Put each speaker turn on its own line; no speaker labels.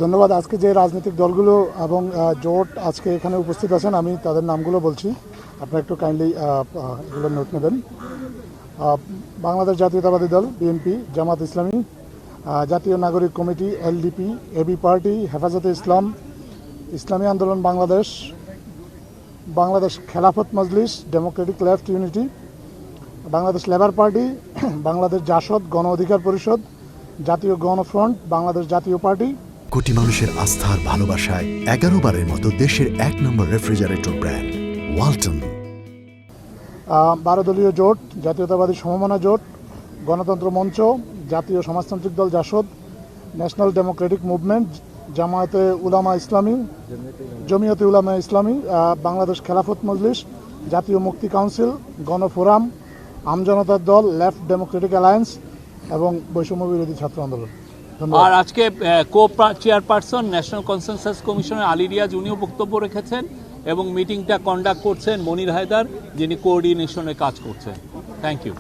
ধন্যবাদ। আজকে যে রাজনৈতিক দলগুলো এবং জোট আজকে এখানে উপস্থিত আছেন, আমি তাদের নামগুলো বলছি, আপনারা একটু কাইন্ডলি এগুলো নোট নেবেন। বাংলাদেশ জাতীয়তাবাদী দল বিএনপি, জামাত ইসলামী, জাতীয় নাগরিক কমিটি এলডিপি, এবি পার্টি, হেফাজতে ইসলাম, ইসলামী আন্দোলন Bangladesh, Bangladesh Khelafat Majlis, democratic left unity, Bangladesh labour party, Bangladesh Jasad Gono Odhikar পরিষদ, জাতীয় গণফ্রন্ট, বাংলাদেশ জাতীয় পার্টি।
কোটি মানুষের আস্থার ভালোবাসায় 11 বারের মতো দেশের 1 নম্বর রেফ্রিজারেটর ব্র্যান্ড ওয়ালটন।
12 দলীয় জোট, জাতীয়তাবাদী সমমনা জোট, গণতন্ত্র মঞ্চ, জাতীয় সমাজতান্ত্রিক দল জাসদ, ন্যাশনাল ডেমোক্রেটিক মুভমেন্ট, জামায়াতে উলামা ইসলামী, জমিয়তে উলামা ইসলামী, বাংলাদেশ খেলাফত মজলিস, জাতীয় মুক্তি কাউন্সিল, গণফোরাম, আমজনতার দল, লেফট ডেমোক্রেটিক অ্যালায়েন্স এবং বৈষম্য বিরোধী ছাত্র আন্দোলন।
আর আজকে কো চেয়ারপারসন ন্যাশনাল কনসেনসাস কমিশনের আলী রিয়াজ উনিও বক্তব্য রেখেছেন এবং মিটিংটা কন্ডাক্ট করছেন মনির হায়দার, যিনি কোঅর্ডিনেশনে কাজ করছেন। Thank you.